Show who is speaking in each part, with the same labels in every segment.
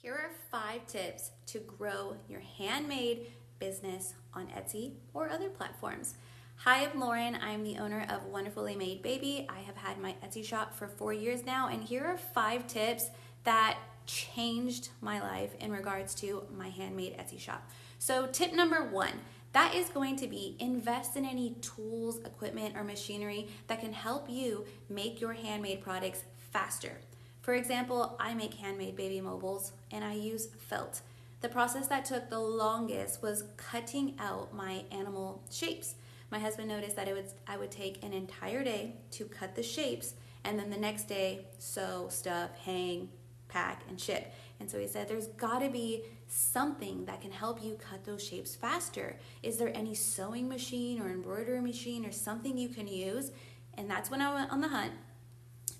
Speaker 1: Here are 5 tips to grow your handmade business on Etsy or other platforms. Hi, I'm Lauren. I'm the owner of Wonderfully Made Baby. I have had my Etsy shop for 4 years now, and here are 5 tips that changed my life in regards to my handmade Etsy shop. So tip number 1, that is going to be invest in any tools, equipment, or machinery that can help you make your handmade products faster. For example, I make handmade baby mobiles and I use felt. The process that took the longest was cutting out my animal shapes. My husband noticed that I would take an entire day to cut the shapes, and then the next day sew, stuff, hang, pack, and ship. And so he said, there's gotta be something that can help you cut those shapes faster. Is there any sewing machine or embroidery machine or something you can use? And that's when I went on the hunt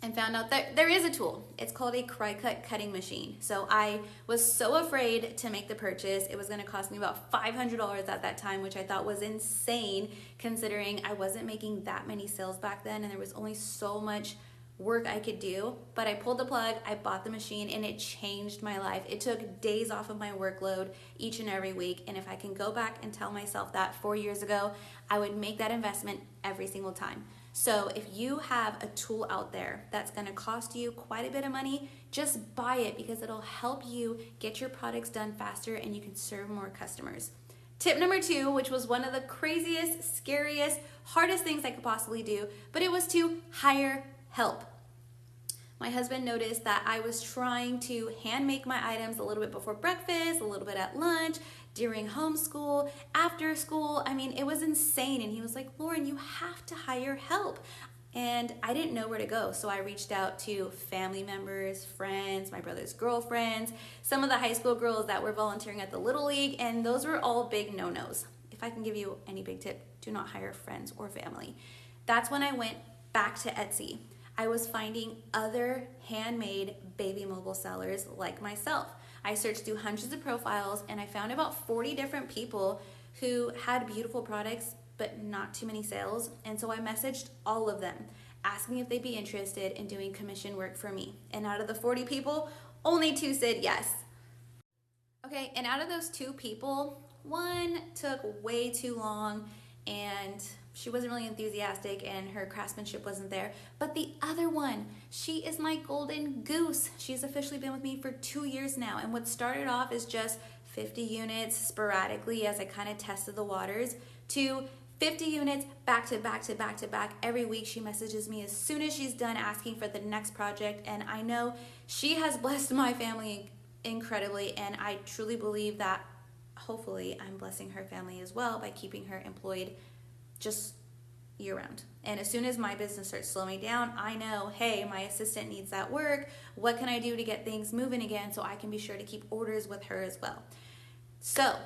Speaker 1: and found out that there is a tool. It's called a cry-cut cutting machine. So I was so afraid to make the purchase. It was gonna cost me about $500 at that time, which I thought was insane considering I wasn't making that many sales back then and there was only so much work I could do. But I pulled the plug, I bought the machine, and it changed my life. It took days off of my workload each and every week. And if I can go back and tell myself that 4 years ago, I would make that investment every single time. So if you have a tool out there that's gonna cost you quite a bit of money, just buy it because it'll help you get your products done faster and you can serve more customers. Tip number 2, which was one of the craziest, scariest, hardest things I could possibly do, but it was to hire help. My husband noticed that I was trying to hand make my items a little bit before breakfast, a little bit at lunch, during homeschool, after school. I mean, it was insane. And he was like, Lauren, you have to hire help. And I didn't know where to go. So I reached out to family members, friends, my brother's girlfriends, some of the high school girls that were volunteering at the Little League, and those were all big no-nos. If I can give you any big tip, do not hire friends or family. That's when I went back to Etsy. I was finding other handmade baby mobile sellers like myself. I searched through hundreds of profiles and I found about 40 different people who had beautiful products but not too many sales. And so I messaged all of them asking if they'd be interested in doing commission work for me. And out of the 40 people, only 2 said yes. Okay, and out of those 2 people, one took way too long and she wasn't really enthusiastic and her craftsmanship wasn't there. But the other one, she is my golden goose. She's officially been with me for 2 years now. And what started off as just 50 units sporadically as I kind of tested the waters to 50 units back to back to back to back. Every week she messages me as soon as she's done asking for the next project. And I know she has blessed my family incredibly. And I truly believe that hopefully I'm blessing her family as well by keeping her employed just year round. And as soon as my business starts slowing down, I know, hey, my assistant needs that work. What can I do to get things moving again so I can be sure to keep orders with her as well? So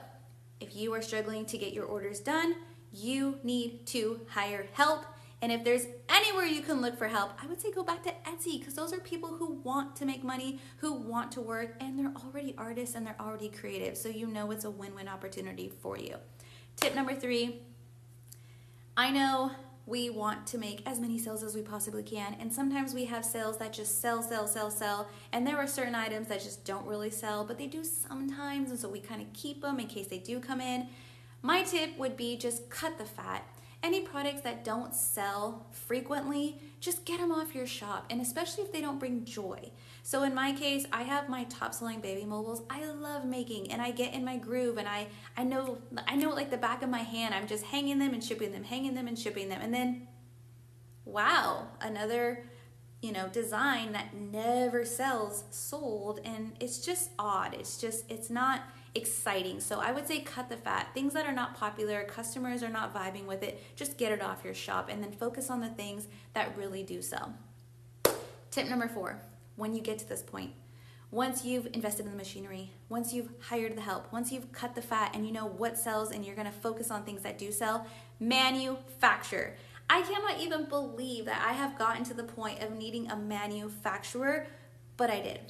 Speaker 1: if you are struggling to get your orders done, you need to hire help. And if there's anywhere you can look for help, I would say go back to Etsy because those are people who want to make money, who want to work, and they're already artists and they're already creative. So you know it's a win-win opportunity for you. Tip number 3, I know we want to make as many sales as we possibly can, and sometimes we have sales that just sell, and there are certain items that just don't really sell, but they do sometimes, and so we kind of keep them in case they do come in. My tip would be just cut the fat. Any products that don't sell frequently, just get them off your shop, and especially if they don't bring joy. So in my case, I have my top selling baby mobiles I love making, and I get in my groove, and I know it like the back of my hand. I'm just hanging them and shipping them, hanging them and shipping them, and then wow, another design that never sells sold, and it's just odd. It's not exciting. So I would say cut the fat. Things that are not popular, customers are not vibing with it, just get it off your shop and then focus on the things that really do sell. Tip number 4, when you get to this point, once you've invested in the machinery, once you've hired the help, once you've cut the fat and you know what sells and you're gonna focus on things that do sell, manufacture. I cannot even believe that I have gotten to the point of needing a manufacturer, but I did.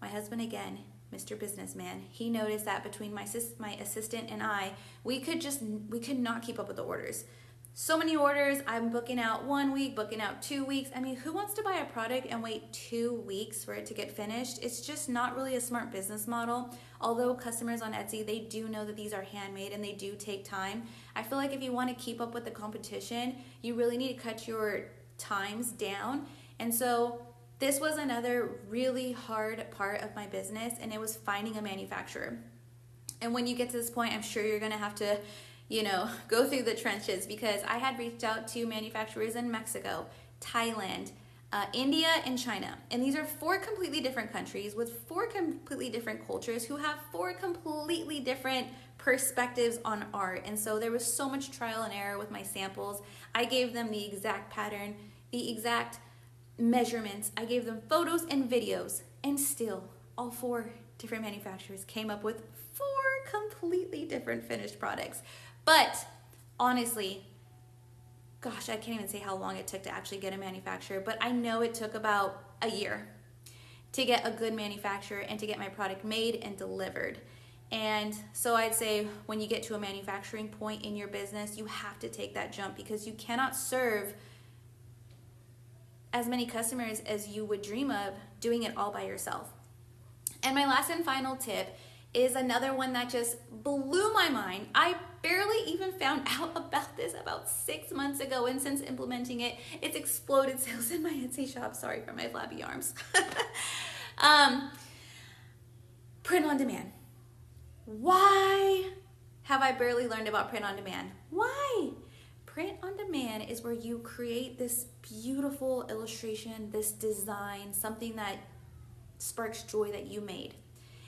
Speaker 1: My husband, again, Mr. Businessman, he noticed that between my assistant and I, we could not keep up with the orders. so many orders. I'm booking out 1 week, booking out 2 weeks. I mean, who wants to buy a product and wait 2 weeks for it to get finished? It's just not really a smart business model. Although customers on Etsy, they do know that these are handmade and they do take time. I feel like if you want to keep up with the competition, you really need to cut your times down. And so this was another really hard part of my business, and it was finding a manufacturer. And when you get to this point, I'm sure you're going to have to go through the trenches, because I had reached out to manufacturers in Mexico, Thailand, India, and China. And these are 4 completely different countries with 4 completely different cultures who have 4 completely different perspectives on art. And so there was so much trial and error with my samples. I gave them the exact pattern, the exact measurements. I gave them photos and videos, and still all 4 different manufacturers came up with 4 completely different finished products. But honestly, gosh, I can't even say how long it took to actually get a manufacturer, but I know it took about a year to get a good manufacturer and to get my product made and delivered. And so I'd say when you get to a manufacturing point in your business, you have to take that jump, because you cannot serve as many customers as you would dream of doing it all by yourself. And my last and final tip is another one that just blew my mind. I barely even found out about this about 6 months ago, and since implementing it, it's exploded sales in my Etsy shop. Sorry for my flabby arms. Print on demand. Why have I barely learned about print on demand? Why? Print on demand is where you create this beautiful illustration, this design, something that sparks joy that you made.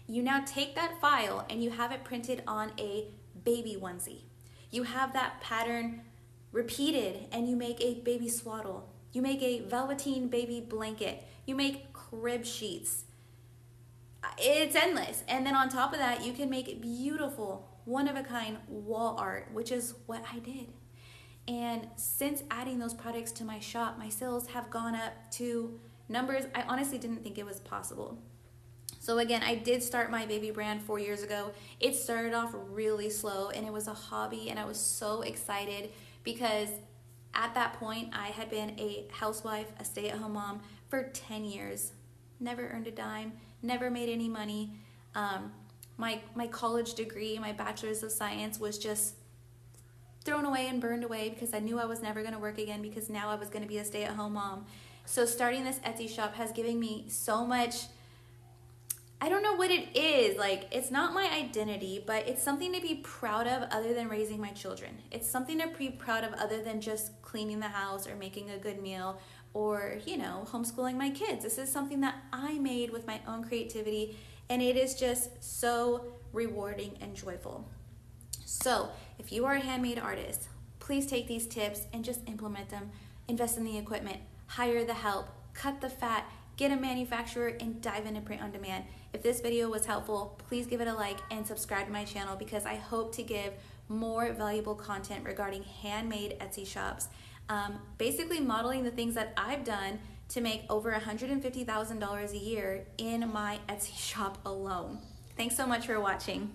Speaker 1: You now take that file and you have it printed on a baby onesie. You have that pattern repeated, and you make a baby swaddle. You make a velveteen baby blanket. You make crib sheets. It's endless. And then on top of that, you can make beautiful, one-of-a-kind wall art, which is what I did. And since adding those products to my shop, my sales have gone up to numbers I honestly didn't think it was possible. So again, I did start my baby brand 4 years ago. It started off really slow, and it was a hobby, and I was so excited because at that point I had been a housewife, a stay-at-home mom for 10 years. Never earned a dime, never made any money. My college degree, my bachelor's of science, was just thrown away and burned away because I knew I was never going to work again, because now I was going to be a stay-at-home mom. So starting this Etsy shop has given me so much. I don't know what it is. Like, it's not my identity, but it's something to be proud of other than raising my children. It's something to be proud of other than just cleaning the house or making a good meal or, homeschooling my kids. This is something that I made with my own creativity, and it is just so rewarding and joyful. So if you are a handmade artist, please take these tips and just implement them. Invest in the equipment, hire the help, cut the fat, get a manufacturer, and dive into print on demand. If this video was helpful, please give it a like and subscribe to my channel, because I hope to give more valuable content regarding handmade Etsy shops, basically modeling the things that I've done to make over $150,000 a year in my Etsy shop alone. Thanks so much for watching.